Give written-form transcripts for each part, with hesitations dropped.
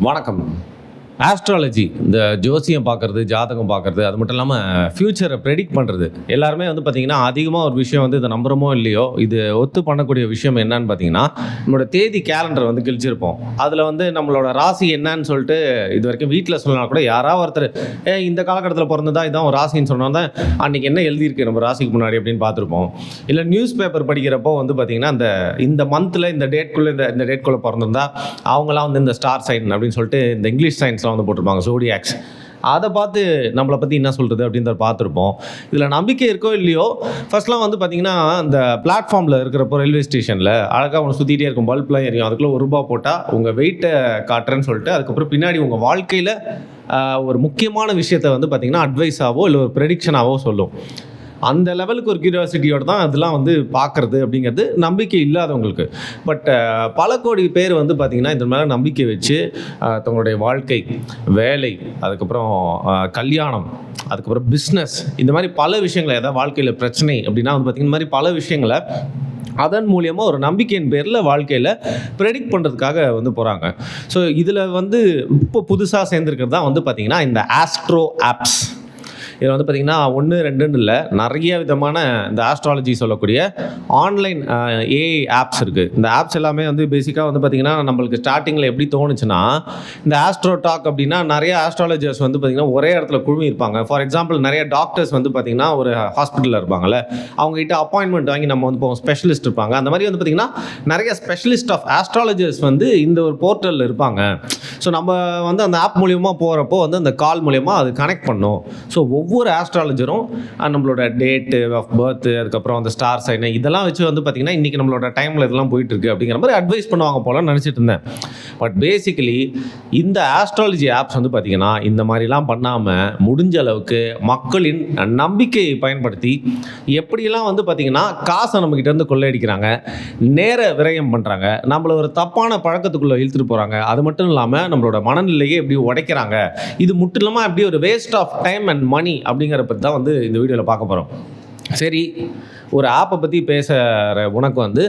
வணக்கம். ஆஸ்ட்ராலஜி இந்த ஜோசியம் பார்க்குறது, ஜாதகம் பார்க்குறது, அது மட்டும் இல்லாமல் ஃப்யூச்சரை ப்ரெடிக்ட் பண்ணுறது எல்லாருமே வந்து பார்த்திங்கன்னா அதிகமாக ஒரு விஷயம் வந்து இதை நம்புகிறோமோ இல்லையோ இது ஒத்து பண்ணக்கூடிய விஷயம் என்னன்னு பார்த்தீங்கன்னா நம்மளோட தேதி கேலண்டர் வந்து கிழிச்சிருப்போம். அதில் வந்து நம்மளோட ராசி என்னன்னு சொல்லிட்டு இது வரைக்கும் வீட்டில் சொல்லலாம் கூட யாராவது ஒருத்தர் இந்த காலகட்டத்தில் பிறந்ததா இதான் ஒரு ராசின்னு சொன்னால் தான் அன்றைக்கி என்ன எழுதியிருக்கு நம்ம ராசிக்கு முன்னாடி அப்படின்னு பார்த்துருப்போம். இல்லை நியூஸ் பேப்பர் படிக்கிறப்போ வந்து பார்த்திங்கன்னா இந்த மந்தில் இந்த டேட்குள்ளே இந்த டேட்குள்ளே பிறந்திருந்தா அவங்களாம் வந்து இந்த ஸ்டார் சைன் அப்படின்னு சொல்லிட்டு இந்த இங்கிலீஷ் சயின்ஸ்லாம் வந்து போட்டிருப்பாங்க, ஜோடியாக்ஸ். அதை பார்த்து நம்மளை பற்றி என்ன சொல்கிறது அப்படின்றத பார்த்துருப்போம். இதில் நம்பிக்கை இருக்கோ இல்லையோ, ஃபர்ஸ்ட்லாம் வந்து பார்த்திங்கன்னா இந்த பிளாட்ஃபார்மில் இருக்கிறப்போ ரயில்வே ஸ்டேஷனில் அழகாக ஒன்று சுற்றிட்டே இருக்கும், பல்ப்லாம் எரியும், அதுக்குள்ளே ₹1 போட்டால் உங்கள் வெயிட்டை காட்டுறேன்னு சொல்லிட்டு அதுக்கப்புறம் பின்னாடி உங்கள் வாழ்க்கையில் ஒரு முக்கியமான விஷயத்தை வந்து பார்த்திங்கன்னா அட்வைஸாவோ இல்லை ஒரு ப்ரெடிக்ஷனாவோ சொல்லும். அந்த லெவலுக்கு ஒரு கியூரியாசிட்டியோடு தான் அதெல்லாம் வந்து பார்க்குறது அப்படிங்கிறது நம்பிக்கை இல்லாதவங்களுக்கு. பட் பல கோடி பேர் வந்து பார்த்திங்கன்னா இந்த மேலே நம்பிக்கை வச்சு தங்களுடைய வாழ்க்கை, வேலை, அதுக்கப்புறம் கல்யாணம், அதுக்கப்புறம் பிஸ்னஸ், இந்த மாதிரி பல விஷயங்களை, ஏதாவது வாழ்க்கையில் பிரச்சனை அப்படின்னா வந்து பார்த்திங்கன்னா இந்த மாதிரி பல விஷயங்களை அதன் மூலியமாக ஒரு நம்பிக்கையின் பேரில் வாழ்க்கையில் ப்ரெடிக்ட் பண்ணுறதுக்காக வந்து போகிறாங்க. ஸோ இதில் வந்து இப்போ புதுசாக சேர்ந்துருக்கிறது தான் வந்து பார்த்திங்கன்னா இந்த ஆஸ்ட்ரோ ஆப்ஸ். இதில் வந்து பார்த்திங்கன்னா 1 2ன்னு இல்லை, நிறைய விதமான இந்த ஆஸ்ட்ராலஜி சொல்லக்கூடிய ஆன்லைன் ஏஐ ஆப்ஸ் இருக்குது. இந்த ஆப்ஸ் எல்லாமே வந்து பேசிக்காக வந்து பார்த்திங்கன்னா நம்மளுக்கு ஸ்டார்டிங்கில் எப்படி தோணுச்சுன்னா, இந்த ஆஸ்ட்ரோ டாக் அப்படின்னா நிறைய ஆஸ்ட்ராலஜர்ஸ் வந்து பார்த்திங்கன்னா ஒரே இடத்துல குழுமி இருப்பாங்க. ஃபார் எக்ஸாம்பிள் நிறைய டாக்டர்ஸ் வந்து பார்த்திங்கன்னா ஒரு ஹாஸ்பிட்டலில் இருப்பாங்கள்ல, அவங்ககிட்ட அப்பாயின்மெண்ட் வாங்கி நம்ம வந்து போவோம், ஸ்பெஷலிஸ்ட் இருப்பாங்க. அந்த மாதிரி வந்து பார்த்திங்கன்னா நிறைய ஸ்பெஷலிஸ்ட் ஆஃப் ஆஸ்ட்ராலஜர்ஸ் வந்து இந்த ஒரு போர்ட்டலில் இருப்பாங்க. ஸோ நம்ம வந்து அந்த ஆப் மூலியமாக போகிறப்போ வந்து அந்த கால் மூலியமாக அது கனெக்ட் பண்ணும். ஸோ ஒவ்வொரு ஆஸ்ட்ராலஜரும் நம்மளோட டேட்டு ஆஃப் பர்த், அதுக்கப்புறம் அந்த ஸ்டார் சைன், இதெல்லாம் வச்சு வந்து பார்த்திங்கன்னா இன்றைக்கி நம்மளோட டைமில் இதெல்லாம் போயிட்டுருக்கு அப்படிங்கிற மாதிரி அட்வைஸ் பண்ணுவாங்க போல நினச்சிட்டு இருந்தேன். பட் பேசிக்கலி இந்த ஆஸ்ட்ராலஜி ஆப்ஸ் வந்து பார்த்திங்கன்னா இந்த மாதிரிலாம் பண்ணாமல் முடிஞ்ச அளவுக்கு மக்களின் நம்பிக்கையை பயன்படுத்தி எப்படியெல்லாம் வந்து பார்த்திங்கன்னா காசை நம்மக்கிட்ட இருந்து கொள்ளையடிக்கிறாங்க, நேர விரயம் பண்ணுறாங்க, நம்மளை ஒரு தப்பான பழக்கத்துக்குள்ளே இழுத்துட்டு போகிறாங்க. அது மட்டும் இல்லாமல் நம்மளோட மனநிலையை எப்படி உடைக்கிறாங்க, இது மட்டும் இல்லாமல் எப்படி ஒரு waste of time and money அப்படிங்கிற பற்றி தான் வந்து இந்த வீடியோவில் பார்க்க போகிறோம். சரி, ஒரு ஆப்பை பற்றி பேசுகிற உனக்கு வந்து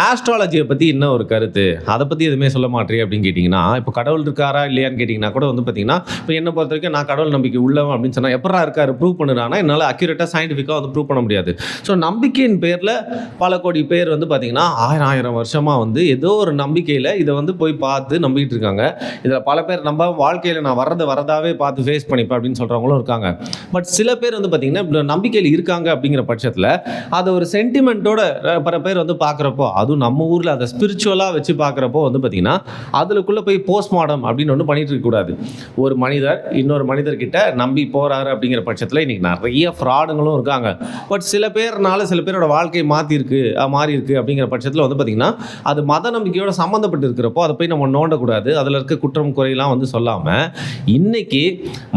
ஆஸ்ட்ராலஜியை பற்றி என்ன ஒரு கருத்து, அதை பற்றி எதுவுமே சொல்ல மாட்டேன் அப்படின்னு கேட்டிங்கன்னா, இப்போ கடவுள் இருக்காரா இல்லையான்னு கேட்டிங்கன்னா கூட வந்து பார்த்திங்கன்னா, இப்போ என்னை பொறுத்த வரைக்கும் நான் கடவுள் நம்பிக்கை உள்ளவன் அப்படின்னு சொன்னால் எப்படா இருக்காரு ப்ரூவ் பண்ணுறான்னா என்னால் அக்யூரேட்டாக சயின்டிஃபிக்காக வந்து ப்ரூவ் பண்ண முடியாது. ஸோ நம்பிக்கையின் பேரில் பல கோடி பேர் வந்து பார்த்திங்கன்னா ஆயிரம் வருஷமாக வந்து ஏதோ ஒரு நம்பிக்கையில் இதை வந்து போய் பார்த்து நம்பிக்கிட்டு இருக்காங்க. இதில் பல பேர் நம்ம வாழ்க்கையில் நான் வரதாவே பார்த்து ஃபேஸ் பண்ணிப்பேன் அப்படின்னு சொல்கிறவங்களும் இருக்காங்க. பட் சில பேர் வந்து பார்த்திங்கன்னா இப்போ நம்பிக்கையில் இருக்காங்க அப்படிங்கிற பட்சத்தில் அது ஒரு சென்டிமெண்ட்டோட பல பேர் வந்து பார்க்குறப்போ, அதுவும் நம்ம ஊரில் அதை ஸ்பிரிச்சுவலாக வச்சு பார்க்குறப்போ வந்து பார்த்திங்கன்னா அதுக்குள்ளே போய் போஸ்ட்மார்டம் அப்படின்னு ஒன்று பண்ணிட்டு இருக்கக்கூடாது. ஒரு மனிதர் இன்னொரு மனிதர்கிட்ட நம்பி போகிறாரு அப்படிங்கிற பட்சத்தில் இன்றைக்கி நிறைய ஃப்ராடுங்களும் இருக்காங்க. பட் சில பேரோட வாழ்க்கை மாறி இருக்கு அப்படிங்கிற பட்சத்தில் வந்து பார்த்திங்கன்னா அது மத நம்பிக்கையோட சம்மந்தப்பட்டு இருக்கிறப்போ அதை போய் நம்ம நோண்டக்கூடாது. அதில் இருக்க குற்றம் குறையெல்லாம் வந்து சொல்லாமல் இன்றைக்கி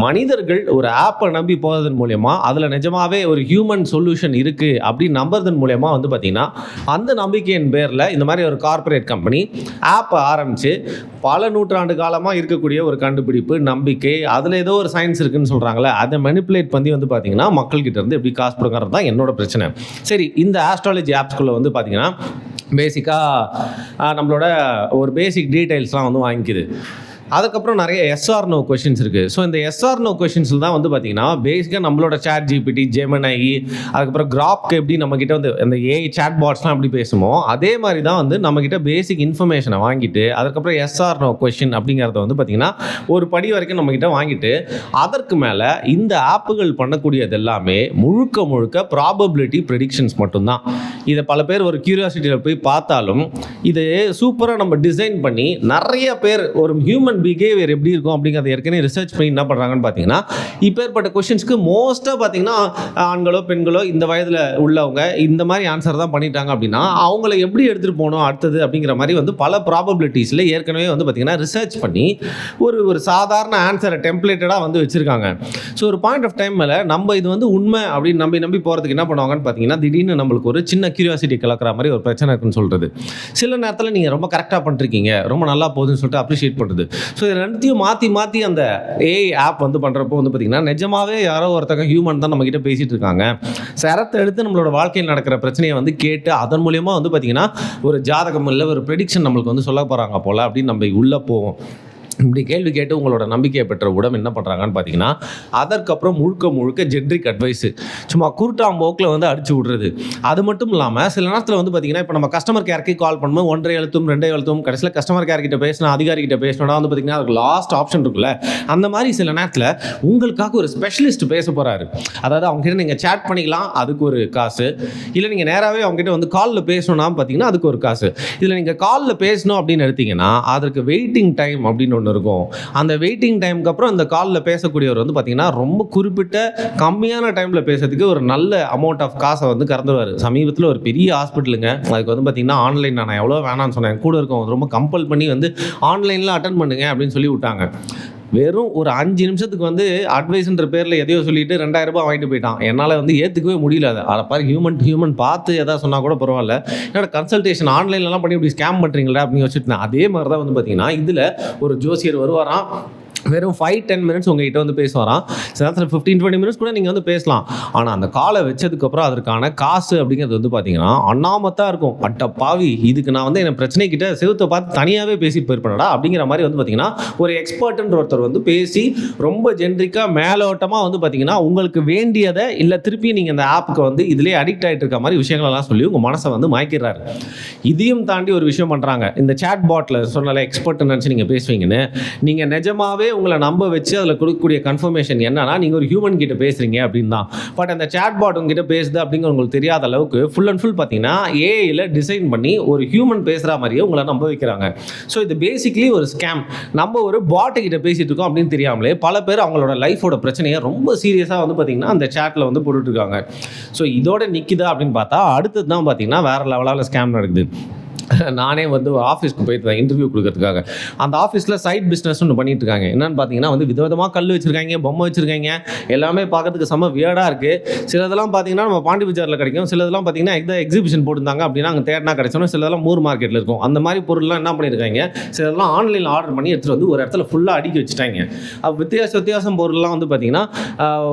மனிதர்கள் ஒரு ஆப்பை நம்பி போகிறதன் மூலயமா அதில் நிஜமாகவே ஒரு ஹியூமன் சொல்யூஷன் இருக்குது அப்படின்னு நம்புறதன் மூலமா வந்து பார்த்தீங்கன்னா அந்த நம்பிக்கையின் பேரில் இந்த மாதிரி ஒரு கார்ப்பரேட் கம்பெனி ஆப்பை ஆரம்பித்து பல நூற்றாண்டு காலமாக இருக்கக்கூடிய ஒரு கண்டுபிடிப்பு, நம்பிக்கை, அதில் ஏதோ ஒரு சயின்ஸ் இருக்குன்னு சொல்கிறாங்களே, அதை மெனிப்புலேட் பண்ணி வந்து பார்த்தீங்கன்னா மக்கள்கிட்ட இருந்து எப்படி காசு கொடுக்கறது தான் என்னோட பிரச்சனை. சரி, இந்த ஆஸ்ட்ராலஜி ஆப்ஸ்குள்ளே வந்து பார்த்தீங்கன்னா பேசிக்காக நம்மளோட ஒரு பேசிக் டீட்டெயில்ஸ்லாம் வந்து வாங்கிக்குது. அதுக்கப்புறம் நிறைய எஸ்ஆர் நோ கொஷின்ஸ் இருக்குது. ஸோ இந்த எஸ்ஆர் நோ கொஷின்ஸில் தான் வந்து பார்த்திங்கன்னா பேசிக்காக நம்மளோட சாட் ஜிபிடி, ஜெமினை, அதுக்கப்புறம் கிராப்க்கு எப்படி நம்மக்கிட்ட வந்து அந்த ஏஐ சாட் பாட்ஸ்லாம் எப்படி பேசுமோ அதே மாதிரி தான் வந்து நம்மக்கிட்ட பேசிக் இன்ஃபர்மேஷனை வாங்கிட்டு அதுக்கப்புறம் எஸ்ஆர் நோ கொஷின் அப்படிங்கிறத வந்து பார்த்திங்கன்னா ஒரு படி வரைக்கும் நம்மக்கிட்ட வாங்கிட்டு அதற்கு மேலே இந்த ஆப்புகள் பண்ணக்கூடியது எல்லாமே முழுக்க ப்ராபபிலிட்டி ப்ரெடிக்ஷன்ஸ் மட்டும்தான். இதை பல பேர் ஒரு கியூரியாசிட்டியில் போய் பார்த்தாலும் இது சூப்பராக நம்ம டிசைன் பண்ணி நிறைய பேர் ஒரு ஹியூமன் பிஹேவியர் எப்படி இருக்கும் அப்படிங்கிறத ஏற்கனவே ரிசர்ச் பண்ணி என்ன பண்ணுறாங்கன்னு பார்த்தீங்கன்னா இப்போ ஏற்பட்ட கொஸ்டின்ஸ்க்கு மோஸ்ட்டாக பார்த்தீங்கன்னா ஆண்களோ பெண்களோ இந்த வயதில் உள்ளவங்க இந்த மாதிரி ஆன்சர் தான் பண்ணிட்டாங்க அப்படின்னா அவங்கள எப்படி எடுத்துகிட்டு போகணும் அடுத்தது அப்படிங்கிற மாதிரி வந்து பல ப்ராபபிலிட்டிஸில் ஏற்கனவே வந்து பார்த்திங்கன்னா ரிசர்ச் பண்ணி ஒரு சாதாரண ஆன்சரை டெம்ப்ளேட்டடாக வந்து வச்சுருக்காங்க. ஸோ ஒரு பாயிண்ட் ஆஃப் டைம் மேலே நம்ம இது வந்து உண்மை அப்படின்னு நம்பி போகிறதுக்கு என்ன பண்ணுவாங்கன்னு பார்த்தீங்கன்னா திடீர்னு நம்மளுக்கு ஒரு சின்ன கியூரியாசிட்டி கலக்கிற மாதிரி ஒரு பிரச்சனை இருக்குன்னு சொல்கிறது. சில நேரத்தில் நீங்கள் ரொம்ப கரெக்டாக பண்ணிருக்கீங்க, ரொம்ப நல்லா போகுதுன்னு சொல்லிட்டு அப்ரிஷியேட் பண்ணுறது. ஸோ இது ரெண்டுத்தையும் மாற்றி அந்த ஏஐ ஆப் வந்து பண்ணுறப்போ வந்து பார்த்திங்கன்னா நிஜமாகவே யாரோ ஒருத்தங்க ஹியூமன் தான் நம்மக்கிட்ட பேசிகிட்டு இருக்காங்க. சரத்தை எடுத்து நம்மளோட வாழ்க்கையில் நடக்கிற பிரச்சனையை வந்து கேட்டு அதன் மூலியமாக வந்து பார்த்திங்கன்னா ஒரு ஜாதகம் இல்லை ஒரு ப்ரெடிக்ஷன் நம்மளுக்கு வந்து சொல்ல போகிறாங்க போல் அப்படின்னு நம்ம உள்ளே போவோம். இப்படி கேள்வி கேட்டு உங்களோட நம்பிக்கையை பெற்ற உடம் என்ன பண்ணுறாங்கன்னு பார்த்தீங்கன்னா, அதற்கப்புறம் முழுக்க முழுக்க ஜென்ரிக் அட்வைஸு, சும்மா குருட்டாம்போக்கில் வந்து அடிச்சு விட்றது. அது மட்டும் இல்லாமல் சில நேரத்தில் வந்து பார்த்தீங்கன்னா, இப்போ நம்ம கஸ்டமர் கேருக்கு கால் பண்ணும்போது 1 எழுத்தும் 2 எழுத்தும் கடைசியில் கஸ்டமர் கேர் கிட்ட பேசினா அதிகாரிகிட்ட பேசினா வந்து பார்த்தீங்கன்னா அதுக்கு லாஸ்ட் ஆப்ஷன் இருக்குல்ல, அந்த மாதிரி சில நேரத்தில் உங்களுக்காக ஒரு ஸ்பெஷலிஸ்ட் பேச போகிறாரு. அதாவது அவங்ககிட்ட நீங்கள் சேட் பண்ணிக்கலாம், அதுக்கு ஒரு காசு. இல்லை நீங்கள் நேராகவே அவங்ககிட்ட வந்து காலில் பேசணும்னா பார்த்தீங்கன்னா அதுக்கு ஒரு காசு. இதில் நீங்கள் காலில் பேசணும் அப்படின்னு எடுத்தீங்கன்னா அதற்கு வெயிட்டிங் டைம் அப்படின்னு ஒன்று இருக்கும். அந்த வெயிட்டிங் டைமுக்கு அப்புறம் இந்த காலில் பேசக்கூடியவர் வந்து பார்த்தீங்கன்னா ரொம்ப குறிப்பிட்ட கம்மியான டைமில் பேசுறதுக்கு ஒரு நல்ல அமௌண்ட் ஆஃப் காசை வந்து கறந்துருவார். சமீபத்தில் ஒரு பெரிய ஹாஸ்பிட்டலுங்க, அதுக்கு வந்து பார்த்தீங்கன்னா ஆன்லைன் நான் எவ்வளோ வேணான்னு சொன்னேன், கூட இருக்கவங்க ரொம்ப கம்பல் பண்ணி வந்து ஆன்லைனில் அட்டன் பண்ணுங்க அப்படின்னு சொல்லி விட்டாங்க. வெறும் ஒரு 5 நிமிஷத்துக்கு வந்து அட்வைஸ்ன்ற பேரில் எதையோ சொல்லிட்டு 2000 ரூபாய் வாங்கிட்டு போயிட்டான். என்னால் வந்து ஏற்றுக்கவே முடியல. அதை பாரு, ஹியூமன் பார்த்து எதாவது சொன்னால் கூட பரவாயில்ல, என்னோட கன்சல்டேஷன் ஆன்லைன்லலாம் பண்ணி இப்படி ஸ்கேம் பண்ணுறீங்களா அப்படின்னு யோசிச்சுட்டு அதே மாதிரி தான் வந்து பார்த்தீங்கன்னா இதில் ஒரு ஜோசியர் வருவாராம். வெறும் 5-10 மினிட்ஸ் உங்ககிட்ட வந்து பேசுவாராம். சில நேரத்தில் 15-20 மினிட்ஸ் கூட நீங்கள் வந்து பேசலாம். ஆனால் அந்த காலை வச்சதுக்கப்புறம் அதற்கான காசு அப்படிங்கிறது வந்து பார்த்தீங்கன்னா அண்ணாமத்தான் இருக்கும். அட்ட பாவி, இதுக்கு நான் வந்து என் பிரச்சனைக்கிட்ட செவுத்தை பார்த்து தனியாகவே பேசி போயிருப்பேனடா அப்படிங்கிற மாதிரி வந்து பார்த்தீங்கன்னா ஒரு எக்ஸ்பர்ட்ன்ற ஒருத்தர் வந்து பேசி ரொம்ப ஜென்ரிக்காக மேலோட்டமாக வந்து பார்த்தீங்கன்னா உங்களுக்கு வேண்டியதை இல்லை திருப்பி நீங்கள் அந்த ஆப்புக்கு வந்து இதிலே அடிக்ட் ஆகிட்டு இருக்க மாதிரி விஷயங்களெல்லாம் சொல்லி உங்கள் மனசை வந்து மாய்க்கிறாரு. இதையும் தாண்டி ஒரு விஷயம் பண்ணுறாங்க. இந்த சேட் பாட்டில் சொன்னால எக்ஸ்பர்ட் நினச்சி நீங்கள் பேசுவீங்கன்னு, நீங்கள் நிஜமாவே உங்களை நம்ப வச்சு அதில் கொடுக்கக்கூடிய கன்ஃபர்மேஷன் என்னன்னா நீங்கள் ஒரு ஹியூமன் கிட்ட பேசுறீங்க அப்படின்னு தான். பட் அந்த சேட் பாட் உங்ககிட்ட பேசுது அப்படிங்கிற உங்களுக்கு தெரியாத அளவுக்கு ஃபுல் அண்ட் ஃபுல் பார்த்தீங்கன்னா ஏஐல டிசைன் பண்ணி ஒரு ஹியூமன் பேசுகிற மாதிரியே உங்களை நம்ப வைக்கிறாங்க. ஸோ இது பேசிக்லி ஒரு ஸ்கேம். நம்ம ஒரு பாட்டு கிட்ட பேசிட்டு இருக்கோம் அப்படின்னு தெரியாமலே பல பேர் அவங்களோட லைஃபோட பிரச்சனையை ரொம்ப சீரியஸாக வந்து பார்த்தீங்கன்னா அந்த சேட்டில் வந்து போட்டுட்டு இருக்காங்க. ஸோ இதோட நிற்குதா அப்படின்னு பார்த்தா அடுத்தது தான் பார்த்தீங்கன்னா வேற லெவலால் ஸ்கேம் நடக்குது. நானே வந்து ஒரு ஆஃபீஸ்க்கு போயிட்டு இன்டர்வியூ கொடுக்கறதுக்காக. அந்த ஆஃபீஸில் சைட் பிஸ்னஸ் ஒன்று பண்ணிட்டு இருக்காங்க. என்னன்னு பார்த்தீங்கன்னா வந்து விதவிதமாக கல் வச்சிருக்காங்க, பொம்மை வச்சிருக்காங்க, எல்லாமே பார்க்கறதுக்கு செம்ம வியர்டாக இருக்குது. சிலதெல்லாம் பார்த்தீங்கன்னா நம்ம பாண்டி பஜாரில் கிடைக்கும், சிலதெல்லாம் பார்த்தீங்கன்னா எக்ஸிபிஷன் போட்டிருந்தாங்க அப்படின்னா அங்கே தேடினா கிடைச்சோம், சிலதெல்லாம் மூர் மார்க்கெட்டில் இருக்கும். அந்த மாதிரி பொருள்லாம் என்ன பண்ணியிருக்காங்க, சிலதெல்லாம் ஆன்லைனில் ஆர்டர் பண்ணி எடுத்துகிட்டு வந்து ஒரு இடத்துல ஃபுல்லாக அடுக்கி வச்சுட்டாங்க. வித்தியாசம் பொருள்லாம் வந்து பார்த்தீங்கன்னா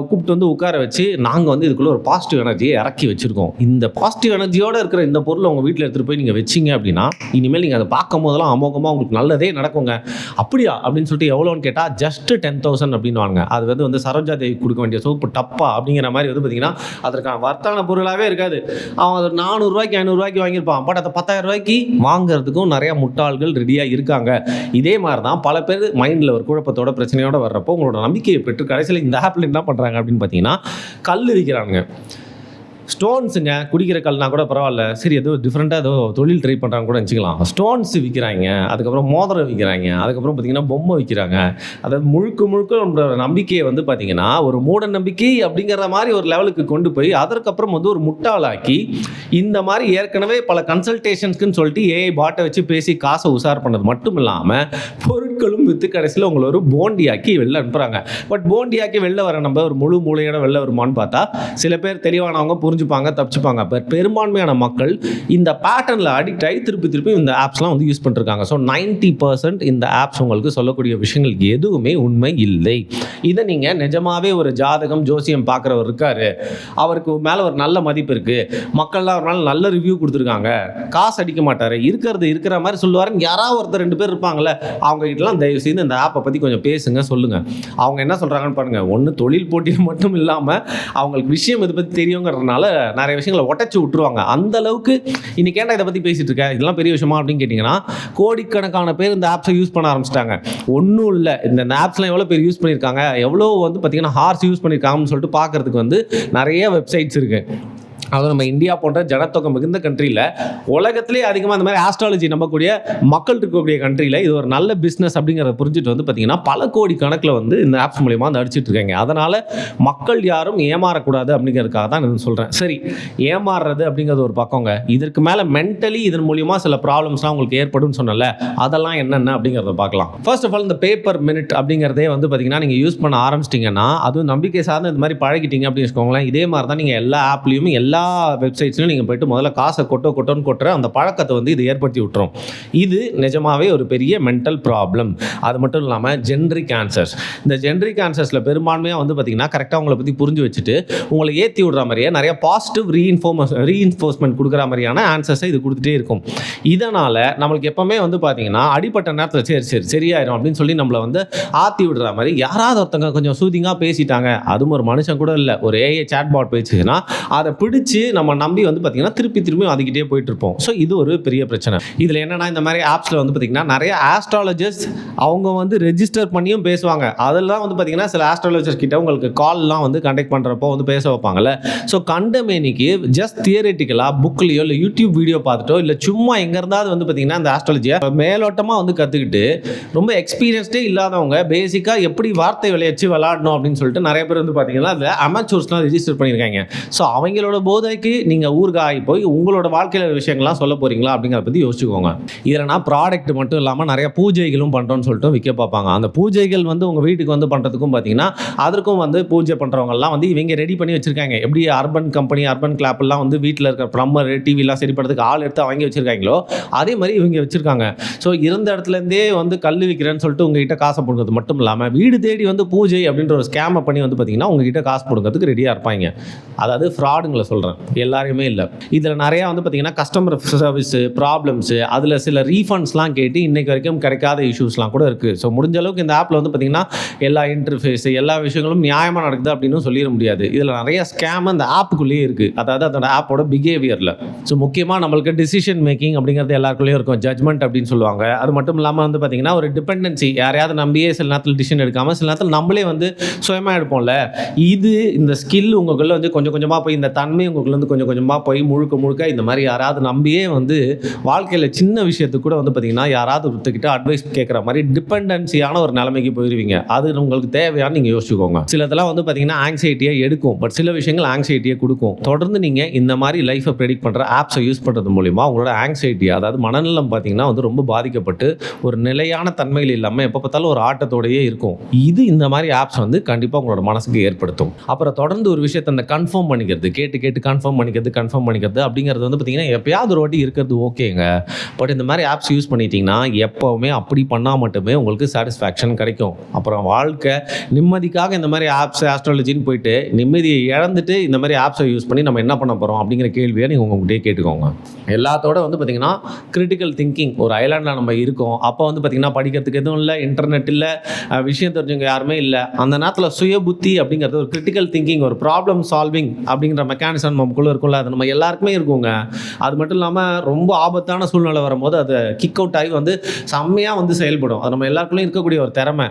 கூப்பிட்டு வந்து உட்கார வச்சு நாங்கள் வந்து இதுக்குள்ளே ஒரு பாசிட்டிவ் எனர்ஜியை இறக்கி வச்சுருக்கோம். இந்த பாசிட்டிவ் எனர்ஜியோடு இருக்கிற இந்த பொருளை உங்கள் வீட்டில் எடுத்துகிட்டு போய் நீங்கள் வச்சிங்க அப்படின்னா இனிமேல் நீங்கள் அதை பார்க்கும் போதெல்லாம் அமோகமாக உங்களுக்கு நல்லதே நடக்குங்க. அப்படியா அப்படின்னு சொல்லிட்டு எவ்வளோன்னு கேட்டால் ஜஸ்ட் 10,000 அப்படின்னு வாங்க. அது வந்து சரோஜா தேவி கொடுக்க வேண்டிய சோப்பு டப்பா அப்படிங்கிற மாதிரி வந்து பார்த்தீங்கன்னா அதற்கான வர்த்தக பொருளாகவே இருக்காது. அவன் அது 400 ரூபாய்க்கு 500 ரூபாய்க்கு வாங்கியிருப்பான். பட் அதை 10,000 ரூபாய்க்கு வாங்குறதுக்கும் நிறையா முட்டாள்கள் ரெடியாக இருக்காங்க. இதே மாதிரி தான் பல பேர் மைண்டில் ஒரு குழப்பத்தோட பிரச்சனையோட வர்றப்போ உங்களோட நம்பிக்கையை பெற்று கடைசியில் இந்த ஆப்பில் என்ன பண்ணுறாங்க அப்படின்னு பார்த்தீங்கன்னா கல் விற்கிறாங்க. ஸ்டோன்ஸுங்க, குடிக்கிற கல்னா கூட பரவாயில்ல, சரி ஏதோ டிஃப்ரெண்ட்டாக ஏதோ தொழில் ட்ரை பண்ணுறாங்க கூட வச்சுக்கலாம். ஸ்டோன்ஸ் விற்கிறாங்க, அதுக்கப்புறம் மோதிரம் விற்கிறாங்க, அதுக்கப்புறம் பார்த்திங்கன்னா பொம்மை விற்கிறாங்க. அதாவது முழுக்க நம்மளோட நம்பிக்கையை வந்து பார்த்திங்கன்னா ஒரு மூட நம்பிக்கை அப்படிங்கிற மாதிரி ஒரு லெவலுக்கு கொண்டு போய் அதற்கப்புறம் வந்து ஒரு முட்டாளாக்கி இந்த மாதிரி ஏற்கனவே பல கன்சல்டேஷன்ஸ்க்குன்னு சொல்லிட்டு ஏஐ பாட்டை வச்சு பேசி காசை உசார் பண்ணது மட்டும் இல்லாமல் பொருட்களும் விற்று கடைசியில் உங்களை ஒரு போண்டியாக்கி வெளில அனுப்புகிறாங்க. பட் போண்டியாக்கி வெளில வர நம்ம ஒரு முழு மூளையோட வெளில வருமானு பார்த்தா சில பேர் தெளிவானவங்க புரிஞ்சுப்பாங்க, தப்பிச்சுப்பாங்க. பட் பெரும்பான்மையான மக்கள் இந்த பேட்டர்னில் அடிக்ட் ஆகி திருப்பி இந்த ஆப்ஸ்லாம் வந்து யூஸ் பண்ணிருக்காங்க. ஸோ 90% இந்த ஆப்ஸ் உங்களுக்கு சொல்லக்கூடிய விஷயங்கள் எதுவுமே உண்மை இல்லை. இதை நீங்கள் நிஜமாவே ஒரு ஜாதகம் ஜோசியம் பார்க்குறவர் இருக்காரு, அவருக்கு மேலே ஒரு நல்ல மதிப்பு இருக்குது, மக்கள்லாம் ஒரு நாள் நல்ல ரிவ்யூ கொடுத்துருக்காங்க, காசு அடிக்க மாட்டார், இருக்கிற மாதிரி சொல்லுவாருன்னு யாராவது ஒருத்தர் 2 பேர் இருப்பாங்கள்ல, அவங்க கிட்டலாம் தயவு செய்து இந்த ஆப்பை பற்றி கொஞ்சம் பேசுங்க, சொல்லுங்கள். அவங்க என்ன சொல்கிறாங்கன்னு பாருங்கள். ஒன்று தொழில் போட்டியில் மட்டும் இல்லாமல் அவங்களுக்கு விஷயம் இதை பற்றி தெரியுங்கிறதுனால நிறைய விஷயங்களை உடச்சி விட்டுருவாங்க. அந்த அளவுக்கு இன்னைக்கு ஏன்டா இதை பற்றி பேசிட்டு இருக்க, இதெல்லாம் பெரிய விஷயமா அப்படின்னு கேட்டிங்கன்னா கோடிக்கணக்கான பேர் இந்த ஆப்ஸை யூஸ் பண்ண ஆரம்பிச்சிட்டாங்க. ஒன்றும் இல்லை, இந்த ஆப்ஸ்லாம் எவ்வளோ பேர் யூஸ் பண்ணியிருக்காங்க, எவ்வளோ வந்து பார்த்தீங்கன்னா ஹார்ஸ் யூஸ் பண்ணியிருக்காங்கன்னு சொல்லிட்டு பார்க்கறதுக்கு வந்து நிறைய வெப்சைட்ஸ் இருக்குது. அதுவும் நம்ம இந்தியா போன்ற ஜனத்தொகை மிகுந்த கண்ட்ரியில் உலகத்திலே அதிகமாக அந்த மாதிரி ஆஸ்ட்ராலஜி நம்பக்கூடிய மக்கள் இருக்கக்கூடிய கண்ட்ரியில் இது ஒரு நல்ல பிஸ்னஸ் அப்படிங்கிறத புரிஞ்சுட்டு வந்து பார்த்தீங்கன்னா பல கோடி கணக்கில் வந்து இந்த ஆப்ஸ் மூலியமாக வந்து அடிச்சிட்டு இருக்காங்க. அதனால் மக்கள் யாரும் ஏமாறக்கூடாது அப்படிங்கிறதுக்காக தான் நான் சொல்கிறேன். சரி, ஏமாறுறது அப்படிங்கிறது ஒரு பக்கங்க, இதற்கு மேலே மென்டலி இதன் மூலியமாக சில ப்ராப்ளம்ஸ்லாம் உங்களுக்கு ஏற்படும் சொன்னல, அதெல்லாம் என்னென்ன அப்படிங்கிறத பார்க்கலாம். ஃபர்ஸ்ட் ஆஃப் ஆல் இந்த பேப்பர் மினிட் அப்படிங்கிறதே வந்து பார்த்தீங்கன்னா நீங்கள் யூஸ் பண்ண ஆரம்பிச்சிட்டிங்கன்னா அதுவும் நம்பிக்கை சார்ந்து இந்த மாதிரி பழகிட்டீங்க அப்படின்னு வச்சுக்கோங்களேன். இதே மாதிரி தான் நீங்கள் எல்லா ஆப்லேயும் எல்லா வெப்சைட்ஸ்லையும் நீங்கள் போய்ட்டு முதல்ல காசை கொட்டோன்னு கொட்டுற அந்த பழக்கத்தை வந்து இது ஏற்படுத்தி விட்டுரும். இது நிஜமாவே ஒரு பெரிய மென்டல் ப்ராப்ளம். அது மட்டும் இல்லாமல் ஜென்ரிக் ஆன்சர்ஸ். இந்த ஜென்ரிக் ஆன்சர்ஸில் பெரும்பான்மையாக வந்து பார்த்திங்கன்னா கரெக்டாக உங்களை பற்றி புரிஞ்சு வச்சுட்டு உங்களை ஏற்றி விடுற மாதிரியே நிறைய பாசிட்டிவ் ரீஇன்ஃபோர்ஸ்மெண்ட் கொடுக்குற மாதிரியான ஆன்சர்ஸை இது கொடுத்துட்டே இருக்கும். இதனால் நம்மளுக்கு எப்போவுமே வந்து பார்த்திங்கன்னா அடிப்பட்ட நேரத்தில் சரியாயிரும் அப்படின்னு சொல்லி நம்மளை வந்து ஆற்றி விடுற மாதிரி யாராவது ஒருத்தங்க கொஞ்சம் சூதிங்காக பேசிட்டாங்க, அதுவும் ஒரு மனுஷன் கூட இல்லை, ஒரு ஏஐ சாட்பாட் பேசுச்சுன்னா அதை பிடிச்சி நம்ம நம்பி வந்து பார்த்திங்கன்னா திரும்பி அதுக்கிட்டே போயிட்டு இருப்போம். ஸோ இது ஒரு பெரிய பிரச்சனை. இதில் என்னென்னா இந்த மாதிரி ஆப்ஸில் வந்து பார்த்திங்கன்னா நிறைய ஆஸ்ட்ராலஜிஸ்ட் அவங்க வந்து ரெஜிஸ்டர் பண்ணியும் பேசுவாங்க. அதெல்லாம் வந்து பார்த்திங்கன்னா சில ஆஸ்ட்ராலஜர்ஸ் கிட்ட உங்களுக்கு கால்லாம் வந்து கண்டக்ட் பண்ணுறப்போ வந்து பேச வைப்பாங்கல்ல. ஸோ கண்டமேனிக்கு ஜஸ்ட் தியரட்டிக்கலாக புக்லையோ இல்லை யூடியூப் வீடியோ பார்த்துட்டோ இல்லை சும்மா எங்கே இருந்தாவது வந்து பார்த்திங்கன்னா அந்த ஆஸ்ட்ராலஜியை மேலோட்டமாக வந்து கற்றுக்கிட்டு ரொம்ப எக்ஸ்பீரியன்ஸ்டே இல்லாதவங்க பேசிக்காக எப்படி வார்த்தை விளையாச்சு விளாடணும் அப்படின்னு சொல்லிட்டு நிறைய பேர் வந்து பார்த்திங்கன்னா அதில் அமெச்சூர்ஸ்லாம் ரெஜிஸ்டர் பண்ணியிருக்காங்க. ஸோ அவங்களோட போதைக்கு நீங்கள் ஊர்காய் போய் உங்களோட வாழ்க்கையில் விஷயங்கள்லாம் சொல்ல போகிறீங்களா அப்படிங்கிறத பற்றி யோசிச்சுக்கோங்க. இதில் நான் ப்ராடக்ட் மட்டும் இல்லாமல் நிறைய பூஜைகளும் பண்ணுறோன்னு சொல்லிட்டு விற்க பார்ப்பாங்க. அந்த பூஜைகள் வந்து உங்கள் வீட்டுக்கு வந்து பண்ணுறதுக்கும் பார்த்தீங்கன்னா அதற்கும் வந்து பூஜை பண்ணுறவங்கலாம் வந்து இவங்க ரெடி பண்ணி வச்சுருக்காங்க. எப்படி அர்பன் கம்பெனி அர்பன் கிளாப்லாம் வந்து வீட்டில் இருக்கிற ப்ளம்பர் டிவிலாம் சரி பண்ணுறதுக்கு ஆள் எடுத்து வாங்கி வச்சுருக்காங்களோ அதே மாதிரி இவங்க வச்சுருக்காங்க. ஸோ இருந்த இடத்துலேருந்தே வந்து கல் விற்கிறேன்னு சொல்லிட்டு உங்ககிட்ட காசை கொடுக்குறது மட்டும் இல்லாமல் வீடு தேடி வந்து பூஜை அப்படின்ற ஒரு ஸ்கேமை பண்ணி வந்து பார்த்தீங்கன்னா உங்ககிட்ட காசு கொடுக்கறதுக்கு ரெடியாக இருப்பாங்க. அதாவது ஃப்ராடுங்களை சொல்கிறேன், எல்லாருமே இல்லை. இதில் நிறையா வந்து பார்த்தீங்கன்னா கஸ்டமர் சர்வீஸு ப்ராப்ளம்ஸு அதில் சில ரீஃபண்ட்ஸ்லாம் கேட்டு இன்றைக்கு வரைக்கும் கிடைக்காத இஷ்யூஸ்லாம் கூட இருக்குது. ஸோ முடிஞ்ச அளவுக்கு இந்த ஆப்பில் வந்து பார்த்திங்கன்னா எல்லா இன்டர்ஃபேஸு எல்லா விஷயங்களும் நியாயமாக நடக்குது அப்படின்னு சொல்லிட முடியாது. இதில் நிறைய ஸ்கேம் அந்த ஆப்புக்குள்ளேயே இருக்குது, அதாவது அதோட ஆப்போட பிஹேவியரில். ஸோ முக்கியமாக நம்மளுக்கு டிசிஷன் மேக்கிங் அப்படிங்கிறது எல்லாருக்குள்ளேயும் இருக்கும், ஜட்மெண்ட் அப்படின்னு சொல்லுவாங்க. அது மட்டும் இல்லாமல் வந்து பார்த்திங்கன்னா ஒரு டிபெண்டன்சி, யாரையாவது நம்பியே சில நேரத்தில் டிசிஷன் எடுக்காமல் சில நேரத்தில் நம்மளே வந்து சுயமாக எடுப்போம்ல. இது இந்த ஸ்கில் உங்களுக்குள்ள வந்து கொஞ்சம் கொஞ்சமாக போய் இந்த தன்மை உங்களுக்குள்ள வந்து கொஞ்சம் கொஞ்சமாக போய் முழுக்க இந்த மாதிரி யாராவது நம்பியே வந்து வாழ்க்கையில் சின்ன விஷயத்துக்கு கூட வந்து பார்த்திங்கன்னா யாராவது ஒருத்தக்கிட்ட அட்வைஸ் கேட்குற மாதிரி டிபெண்டன்சியான ஒரு நிலைமைக்கு போயிடுவீங்க. அது உங்களுக்கு தேவையான நீங்கள் யோசிச்சுக்கோங்க. சிலதெல்லாம் வந்து பார்த்தீங்கன்னா ஆங்ஸைட்டியை எடுக்கும், பட் சில விஷயங்கள் ஆங்ஸைட்டியை கொடுக்கும். தொடர்ந்து நீங்கள் இந்த மாதிரி லைஃப்பை ப்ரெடிக்ட் பண்ணுற ஆப்ஸை யூஸ் பண்ணுறது மூலிமா உங்களோட ஆங்ஸைட்டி, அதாவது மனநலம் பார்த்தீங்கன்னா வந்து ரொம்ப பாதிக்கப்பட்டு ஒரு நிலையான தன்மையில் இல்லாமல் எப்போ பார்த்தாலும் ஒரு ஆட்டத்தோடையே இருக்கும். இது இந்த மாதிரி ஆப்ஸ் வந்து கண்டிப்பாக உங்களோட மனசுக்கு ஏற்படுத்தும். அப்புறம் தொடர்ந்து ஒரு விஷயத்தை அந்த கன்ஃபார்ம் பண்ணிக்கிறது, கேட்டு கன்ஃபார்ம் பண்ணிக்கிறது அப்படிங்கிறது வந்து பார்த்தீங்கன்னா எப்பயாவது ஒரு வாட்டி இருக்கிறது ஓகேங்க. பட் இந்த மாதிரி ஆப்ஸ் யூஸ் பண்ணிட்டீங்கன்னா எப்போவுமே அப்படி பண்ணால் மட்டுமே உங்களுக்கு சாட்டிஸ்ஃபேக்ஷன் கிடைக்கும். அப்புறம் வாழ்க்கை நிம்மதிக்காக இந்த மாதிரி ஆப்ஸ் ஆஸ்ட்ராலஜின்னு போயிட்டு நிம்மதியை இழந்துட்டு இந்த மாதிரி ஆப்ஸை யூஸ் பண்ணி நம்ம என்ன பண்ண போகிறோம் அப்படிங்கிற கேள்வியை நீங்கள் உங்கள்கிட்டயே கேட்டுக்கோங்க. எல்லாத்தோட வந்து பார்த்திங்கன்னா கிரிட்டிக்கல் திங்கிங், ஒரு ஐலாண்டில் நம்ம இருக்கோம், அப்போ வந்து பார்த்திங்கன்னா படிக்கிறதுக்கு எதுவும் இல்லை, இன்டர்நெட் இல்லை, விஷயம் தெரிஞ்சவங்க யாருமே இல்லை. அந்த நேரத்தில் சுய புத்தி அப்படிங்கிறது ஒரு கிரிட்டிக்கல் திங்கிங், ஒரு ப்ராப்ளம் சால்விங் அப்படிங்கிற மெக்கானிசம் நமக்குள்ளே இருக்கும்ல, அது நம்ம எல்லாருக்குமே இருக்குங்க. அது மட்டும் இல்லாமல் ரொம்ப ஆபத்தான சூழ்நிலை வரும்போது அது கிக் அவுட் ஆகி வந்து செம்மையாக வந்து செயல்படும். அது நம்ம எல்லாருக்குள்ளேயும் இருக்கக்கூடிய ஒரு திறமை.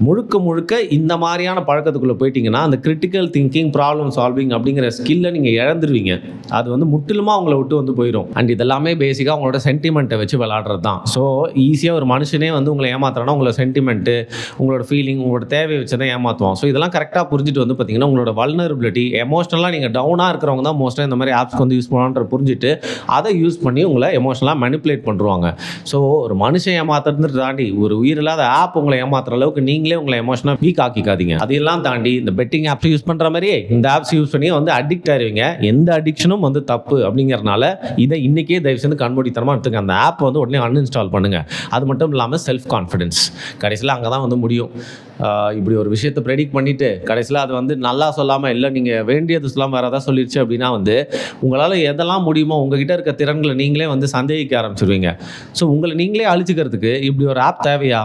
முழுக்க இந்த மாதிரியான பழக்கத்துக்குள்ளே போயிட்டீங்கன்னா அந்த கிரிட்டிக்கல் திங்கிங், ப்ராப்ளம் சால்விங் அப்படிங்கிற ஸ்கில்லை நீங்கள் இழந்துருவீங்க. அது வந்து முற்றிலுமாக அவங்கள விட்டு வந்து போயிடும். அண்ட் இதெல்லாமே பேசிக்காக உங்களோட சென்டிமெண்ட்டை வச்சு விளாடுறது தான். ஸோ ஈஸியாக ஒரு மனுஷனே வந்து உங்களை ஏமாத்துறான்னா உங்களோட சென்டிமெண்ட்டு, உங்களோட ஃபீலிங், உங்களோட தேவையை வச்சு தான் ஏமாற்றுவோம். ஸோ இதெல்லாம் கரெக்டாக புரிஞ்சுட்டு வந்து பார்த்தீங்கன்னா உங்களோட வல்னரபிலிட்டி, எமோஷனலாக நீங்கள் டவுனாக இருக்கிறவங்க தான் மோஸ்ட்டாக இந்த மாதிரி ஆப்ஸ்க்கு வந்து யூஸ் பண்ணுவான்ற புரிஞ்சுட்டு அதை யூஸ் பண்ணி உங்களை எமோஷனலாக மேனிப்புலேட் பண்ணுவாங்க. ஸோ ஒரு மனுஷன் ஏமாத்துறது தாண்டி ஒரு உயிரில்லாத ஆப் உங்களை ஏமாத்துற அளவுக்கு நீங்களே உங்களை எமோஷனாக வீக் ஆக்கிக்காதீங்க. அதையெல்லாம் தாண்டி இந்த பெட்டிங் ஆப்ஸ் யூஸ் பண்ணுற மாதிரியே இந்த ஆப்ஸ் யூஸ் பண்ணி வந்து அடிக்ட் ஆயிருவீங்க. எந்த அடிக்ஷனும் வந்து தப்பு அப்படிங்கிறனால இதை இன்றைக்கே தயவு செஞ்சு கண்மூடித்தனமாக எடுத்துங்க. அந்த ஆப் வந்து உடனே அன்இன்ஸ்டால் பண்ணுங்கள். அது மட்டும் இல்லாமல் செல்ஃப் கான்ஃபிடென்ஸ், கடைசியில் அங்கே தான் வந்து முடியும். இப்படி ஒரு விஷயத்தை ப்ரெடிக்ட் பண்ணிவிட்டு கடைசியில் அது வந்து நல்லா சொல்லாமல் இல்லை நீங்கள் வேண்டியது சொல்லாமல் வேறு ஏதாவது சொல்லிடுச்சு அப்படின்னா வந்து உங்களால் எதெல்லாம் முடியுமோ உங்ககிட்ட இருக்க திறன்களை நீங்களே வந்து சந்தேகிக்க ஆரம்பிச்சிருவீங்க. ஸோ உங்களை நீங்களே அழிச்சிக்கிறதுக்கு இப்படி ஒரு ஆப் தேவையா?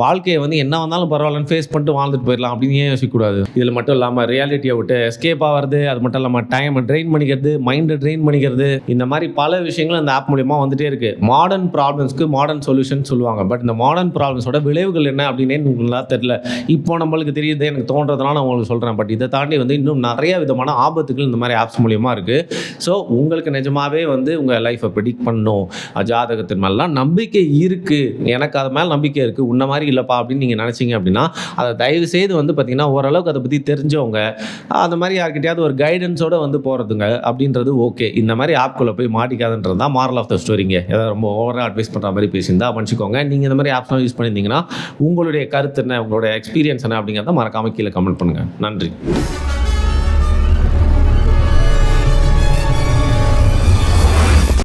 வாழ்க்கையை வந்து என்ன வந்தாலும் பரவாயில்லன்னு ஃபேஸ் பண்ணிட்டு வாழ்ந்துட்டு போயிடலாம் அப்படின்னு ஏன் யோசிக்கக்கூடாது? இதில் மட்டும் இல்லாமல் ரியாலிட்டியை விட்டு எஸ்கேப் ஆகிறது, அது மட்டும் இல்லாமல் டைமை ட்ரெயின் பண்ணிக்கிறது, மைண்டை ட்ரெயின் பண்ணிக்கிறது, இந்த மாதிரி பல விஷயங்கள் அந்த ஆப் மூலிமா வந்துட்டே இருக்குது. மாடர்ன் ப்ராப்ளம்ஸ்க்கு மாடர்ன் சொல்யூஷன் சொல்லுவாங்க. பட் இந்த மாடர்ன் ப்ராப்ளம்ஸோட விளைவுகள் என்ன அப்படின்னே உங்களுக்கு தெரியல. இப்போ நம்மளுக்கு தெரியுது, எனக்கு தோன்றதுனால நான் உங்களுக்கு சொல்கிறேன். பட் இதை தாண்டி வந்து இன்னும் நிறைய விதமான ஆபத்துகள் இந்த மாதிரி ஆப்ஸ் மூலியமாக இருக்குது. ஸோ உங்களுக்கு நிஜமாகவே வந்து உங்கள் லைஃப்பை ப்ரெடிக்ட் பண்ணணும், ஜாதகத்தின் மேலாம் நம்பிக்கை இருக்குது, எனக்கு அது மேலே நம்பிக்கை இருக்குது, உன்ன மாதிரி இல்லைப்பா அப்படின்னு நீங்கள் நினச்சிங்க அப்படின்னா அதை தயவு செய்து வந்து பார்த்திங்கன்னா ஓரளவுக்கு அதை பற்றி தெரிஞ்சவங்க அந்த மாதிரி யார்கிட்டையாவது ஒரு கைடன்ஸோடு வந்து போகிறதுங்க அப்படின்றது ஓகே. இந்த மாதிரி ஆப்குள்ளே போய் மாட்டிக்காதுன்றது தான் மாரல் ஆஃப் த ஸ்டோரிங்க. ஏதாவது ரொம்ப ஓவராக அட்வைஸ் பண்ணுற மாதிரி பேசியிருந்தா மன்னிச்சுக்கோங்க. நீங்கள் இந்த மாதிரி ஆப்ஸ்லாம் யூஸ் பண்ணியிருந்தீங்கன்னா உங்களுடைய கருத்து என்ன, உங்களுடைய எக்ஸ்பீரியன்ஸ் என்ன அப்படிங்கிறத மறக்காமல் கீழே கமெண்ட் பண்ணுங்கள். நன்றி.